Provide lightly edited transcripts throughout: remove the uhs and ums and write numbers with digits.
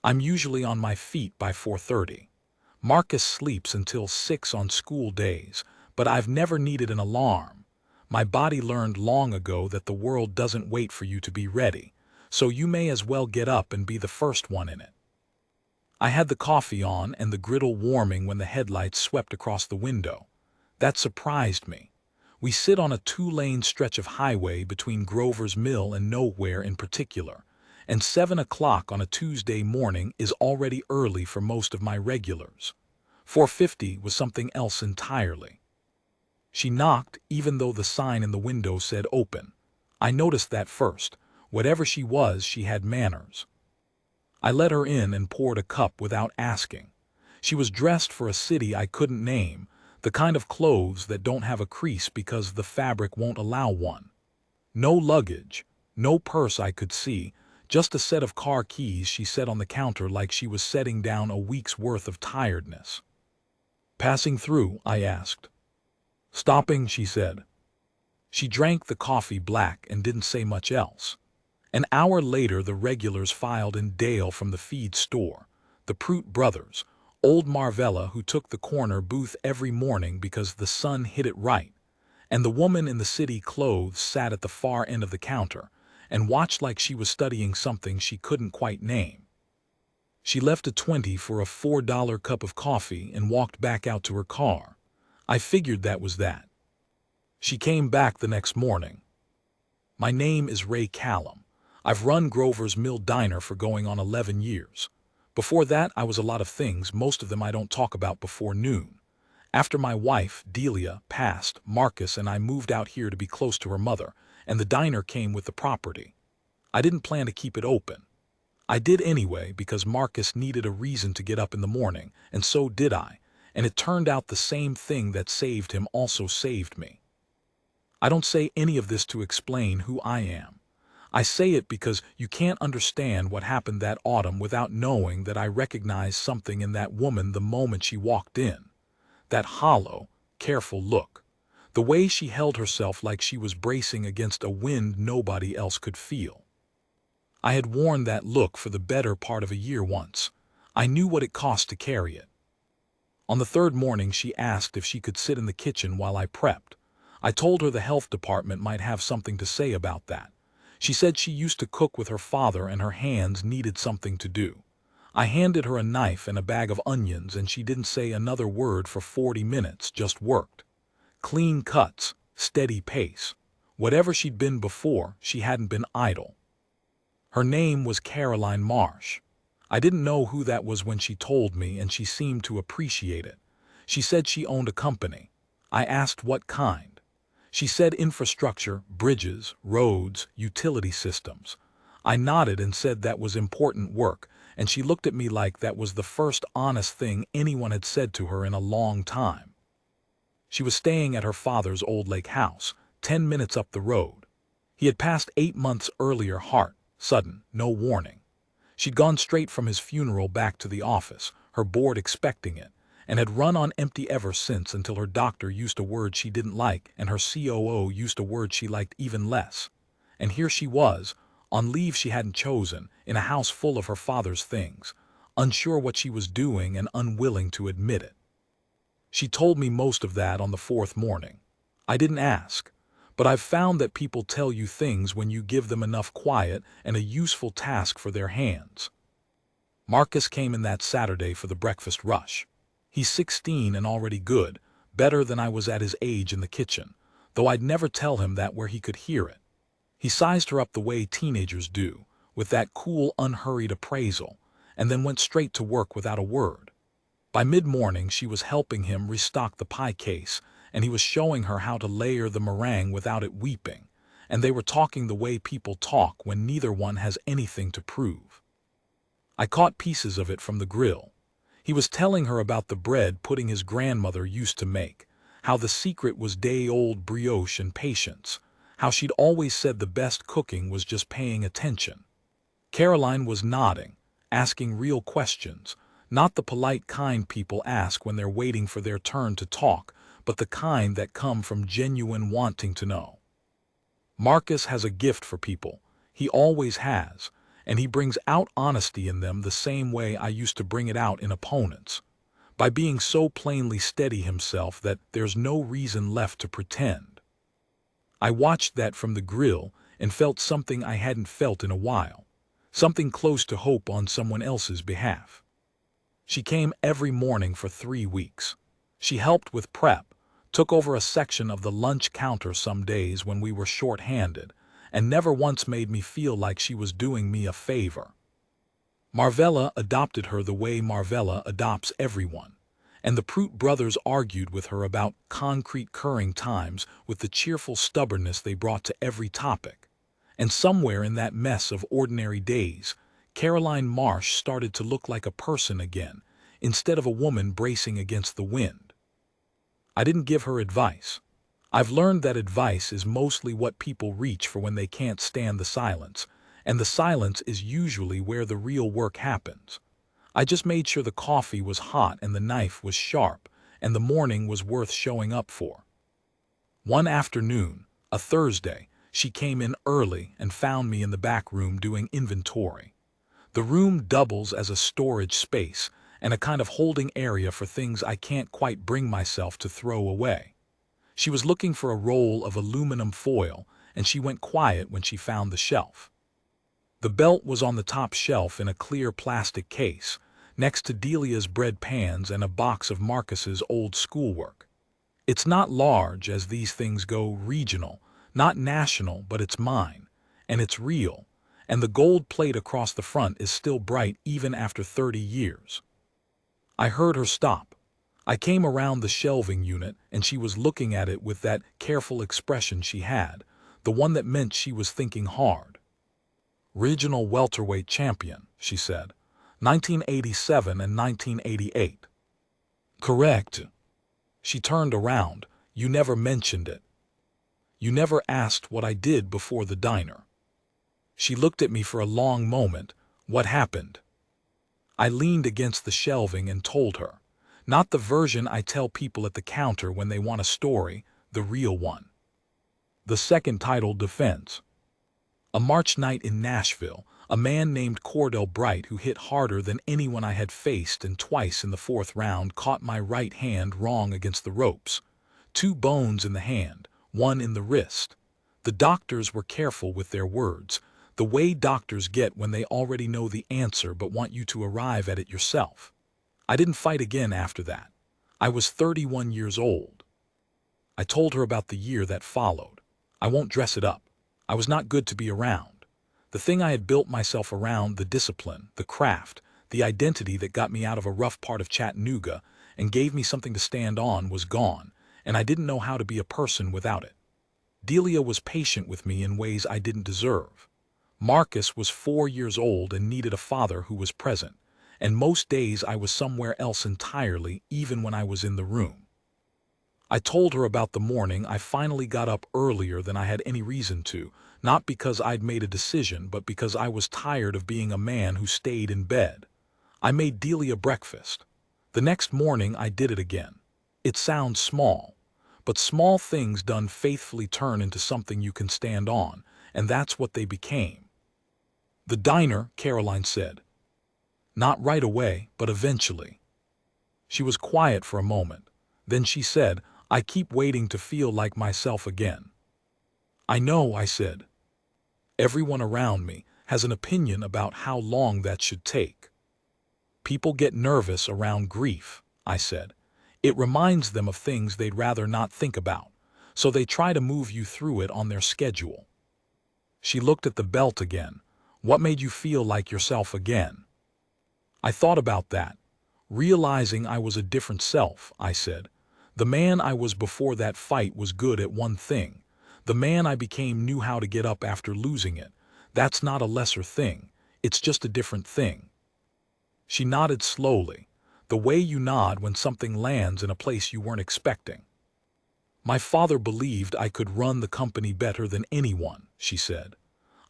I'm usually on my feet by 4:30. Marcus sleeps until 6 on school days, but I've never needed an alarm. My body learned long ago that the world doesn't wait for you to be ready, so you may as well get up and be the first one in it. I had the coffee on and the griddle warming when the headlights swept across the window. That surprised me. We sit on a 2-lane stretch of highway between Grover's Mill and nowhere in particular, and 7 o'clock on a Tuesday morning is already early for most of my regulars. 4:50 was something else entirely. She knocked even though the sign in the window said open. I noticed that first. Whatever she was, she had manners. I let her in and poured a cup without asking. She was dressed for a city I couldn't name, the kind of clothes that don't have a crease because the fabric won't allow one. No luggage, no purse I could see, just a set of car keys she set on the counter like she was setting down a week's worth of tiredness. "Passing through?" I asked. "Stopping," she said. She drank the coffee black and didn't say much else. An hour later the regulars filed in Dale from the feed store, the Prout brothers, old Marvella who took the corner booth every morning because the sun hit it right, and the woman in the city clothes sat at the far end of the counter and watched like she was studying something she couldn't quite name. She left a 20 for a $4 cup of coffee and walked back out to her car. I figured that was that. She came back the next morning. "My name is Ray Callum. I've run Grover's Mill Diner for going on 11 years. Before that, I was a lot of things, most of them I don't talk about before noon. After my wife, Delia, passed, Marcus and I moved out here to be close to her mother, and the diner came with the property. I didn't plan to keep it open. I did anyway because Marcus needed a reason to get up in the morning, and so did I, and it turned out the same thing that saved him also saved me. I don't say any of this to explain who I am. I say it because you can't understand what happened that autumn without knowing that I recognized something in that woman the moment she walked in. That hollow, careful look. The way she held herself like she was bracing against a wind nobody else could feel. I had worn that look for the better part of a year once. I knew what it cost to carry it. On the third morning she asked if she could sit in the kitchen while I prepped. I told her the health department might have something to say about that. She said she used to cook with her father and her hands needed something to do. I handed her a knife and a bag of onions and she didn't say another word for 40 minutes, just worked. Clean cuts, steady pace. Whatever she'd been before, she hadn't been idle. Her name was Caroline Marsh. I didn't know who that was when she told me, and she seemed to appreciate it. She said she owned a company. I asked what kind. She said infrastructure, bridges, roads, utility systems. I nodded and said that was important work, and she looked at me like that was the first honest thing anyone had said to her in a long time. She was staying at her father's old lake house, 10 minutes up the road. He had passed 8 months earlier, heart, sudden, no warning. She'd gone straight from his funeral back to the office, her board expecting it, and had run on empty ever since until her doctor used a word she didn't like and her COO used a word she liked even less. And here she was, on leave she hadn't chosen, in a house full of her father's things, unsure what she was doing and unwilling to admit it. She told me most of that on the 4th morning. I didn't ask, but I've found that people tell you things when you give them enough quiet and a useful task for their hands. Marcus came in that Saturday for the breakfast rush. He's 16 and already good, better than I was at his age in the kitchen, though I'd never tell him that where he could hear it. He sized her up the way teenagers do, with that cool, unhurried appraisal, and then went straight to work without a word. By mid-morning she was helping him restock the pie case, and he was showing her how to layer the meringue without it weeping, and they were talking the way people talk when neither one has anything to prove. I caught pieces of it from the grill. He was telling her about the bread pudding his grandmother used to make, how the secret was day-old brioche and patience, how she'd always said the best cooking was just paying attention. Caroline was nodding, asking real questions, not the polite kind people ask when they're waiting for their turn to talk, but the kind that come from genuine wanting to know. Marcus has a gift for people. He always has, and he brings out honesty in them the same way I used to bring it out in opponents, by being so plainly steady himself that there's no reason left to pretend. I watched that from the grill and felt something I hadn't felt in a while, something close to hope on someone else's behalf. She came every morning for 3 weeks. She helped with prep, took over a section of the lunch counter some days when we were short-handed, and never once made me feel like she was doing me a favor. Marvella adopted her the way Marvella adopts everyone, and the Prout brothers argued with her about concrete curring times with the cheerful stubbornness they brought to every topic. And somewhere in that mess of ordinary days, Caroline Marsh started to look like a person again, instead of a woman bracing against the wind. I didn't give her advice. I've learned that advice is mostly what people reach for when they can't stand the silence, and the silence is usually where the real work happens. I just made sure the coffee was hot and the knife was sharp, and the morning was worth showing up for. One afternoon, a Thursday, she came in early and found me in the back room doing inventory. The room doubles as a storage space and a kind of holding area for things I can't quite bring myself to throw away. She was looking for a roll of aluminum foil, and she went quiet when she found the shelf. The belt was on the top shelf in a clear plastic case, next to Delia's bread pans and a box of Marcus's old schoolwork. It's not large, as these things go, regional, not national, but it's mine, and it's real, and the gold plate across the front is still bright even after 30 years. I heard her stop. I came around the shelving unit, and she was looking at it with that careful expression she had, the one that meant she was thinking hard. "Regional welterweight champion," she said. "1987 and 1988. "Correct." She turned around. "You never mentioned it. You never asked what I did before the diner." She looked at me for a long moment. "What happened?" I leaned against the shelving and told her. Not the version I tell people at the counter when they want a story, the real one. The second titled defense. A March night in Nashville, a man named Cordell Bright, who hit harder than anyone I had faced and twice in the 4th round, caught my right hand wrong against the ropes. 2 bones in the hand, 1 in the wrist. The doctors were careful with their words, the way doctors get when they already know the answer but want you to arrive at it yourself. I didn't fight again after that. I was 31 years old. I told her about the year that followed. I won't dress it up. I was not good to be around. The thing I had built myself around, the discipline, the craft, the identity that got me out of a rough part of Chattanooga and gave me something to stand on, was gone, and I didn't know how to be a person without it. Delia was patient with me in ways I didn't deserve. Marcus was 4 years old and needed a father who was present, and most days I was somewhere else entirely, even when I was in the room. I told her about the morning I finally got up earlier than I had any reason to, not because I'd made a decision, but because I was tired of being a man who stayed in bed. I made Delia breakfast. The next morning I did it again. It sounds small, but small things done faithfully turn into something you can stand on, and that's what they became. "The diner," Caroline said. "Not right away, but eventually." She was quiet for a moment. Then she said, "I keep waiting to feel like myself again." "I know," I said. "Everyone around me has an opinion about how long that should take." "People get nervous around grief," I said. "It reminds them of things they'd rather not think about, so they try to move you through it on their schedule." She looked at the belt again. "What made you feel like yourself again?" I thought about that, realizing I was a different self. I said, "The man I was before that fight was good at one thing. The man I became knew how to get up after losing it. That's not a lesser thing. It's just a different thing." She nodded slowly, the way you nod when something lands in a place you weren't expecting. "My father believed I could run the company better than anyone," she said.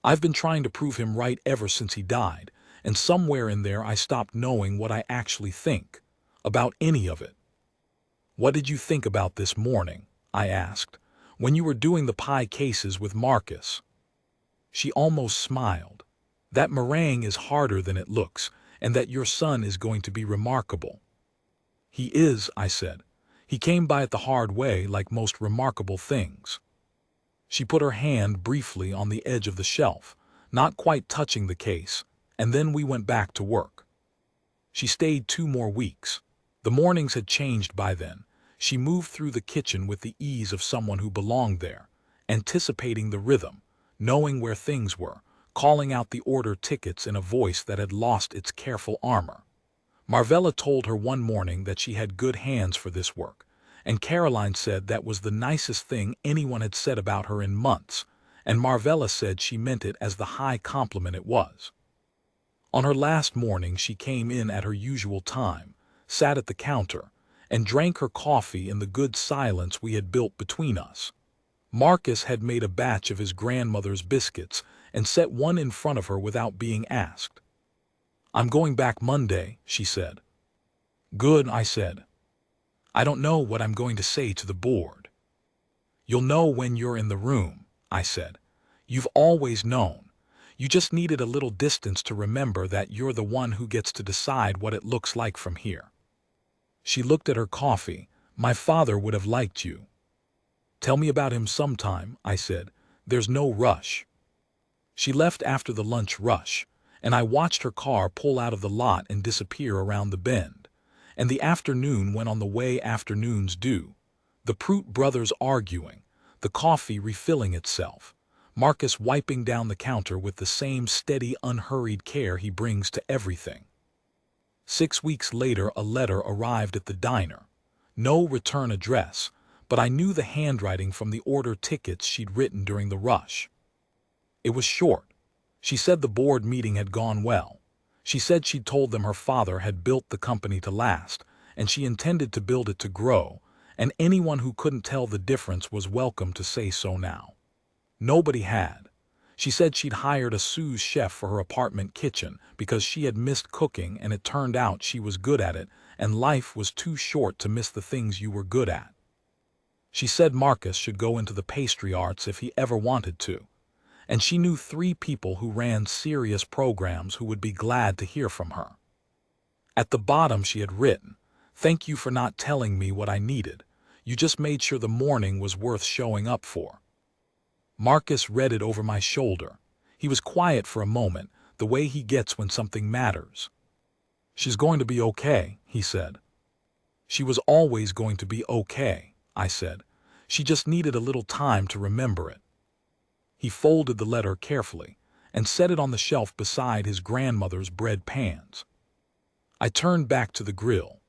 "I've been trying to prove him right ever since he died, and somewhere in there I stopped knowing what I actually think about any of it." "What did you think about this morning?" I asked, "when you were doing the pie cases with Marcus?" She almost smiled. That meringue is harder than it looks, and that your son is going to be remarkable." "He is," I said. "He came by it the hard way, like most remarkable things." She put her hand briefly on the edge of the shelf, not quite touching the case, and then we went back to work. She stayed 2 more weeks. The mornings had changed by then. She moved through the kitchen with the ease of someone who belonged there, anticipating the rhythm, knowing where things were, calling out the order tickets in a voice that had lost its careful armor. Marvella told her one morning that she had good hands for this work, and Caroline said that was the nicest thing anyone had said about her in months, and Marvella said she meant it as the high compliment it was. On her last morning she came in at her usual time, sat at the counter, and drank her coffee in the good silence we had built between us. Marcus had made a batch of his grandmother's biscuits and set one in front of her without being asked. "I'm going back Monday," she said. "Good," I said. "I don't know what I'm going to say to the board." "You'll know when you're in the room," I said. "You've always known. You just needed a little distance to remember that you're the one who gets to decide what it looks like from here." She looked at her coffee. "My father would have liked you." "Tell me about him sometime," I said. "There's no rush." She left after the lunch rush, and I watched her car pull out of the lot and disappear around the bend. And the afternoon went on the way afternoons do. The Prout brothers arguing, the coffee refilling itself, Marcus wiping down the counter with the same steady, unhurried care he brings to everything. 6 weeks later a letter arrived at the diner. No return address, but I knew the handwriting from the order tickets she'd written during the rush. It was short. She said the board meeting had gone well. She said she'd told them her father had built the company to last, and she intended to build it to grow, and anyone who couldn't tell the difference was welcome to say so now. Nobody had. She said she'd hired a sous chef for her apartment kitchen because she had missed cooking, and it turned out she was good at it, and life was too short to miss the things you were good at. She said Marcus should go into the pastry arts if he ever wanted to, and she knew 3 people who ran serious programs who would be glad to hear from her. At the bottom she had written, "Thank you for not telling me what I needed. You just made sure the morning was worth showing up for." Marcus read it over my shoulder. He was quiet for a moment, the way he gets when something matters. "She's going to be okay," he said. "She was always going to be okay," I said. "She just needed a little time to remember it." He folded the letter carefully and set it on the shelf beside his grandmother's bread pans. I turned back to the grill.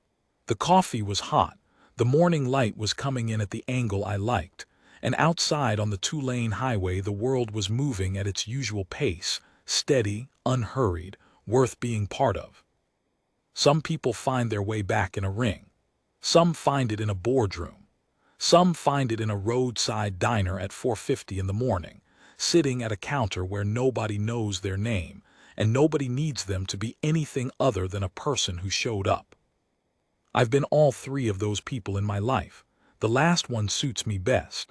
The coffee was hot, the morning light was coming in at the angle I liked, and outside on the 2-lane highway the world was moving at its usual pace, steady, unhurried, worth being part of. Some people find their way back in a ring. Some find it in a boardroom. Some find it in a roadside diner at 4:50 in the morning, sitting at a counter where nobody knows their name, and nobody needs them to be anything other than a person who showed up. I've been all 3 of those people in my life. The last one suits me best.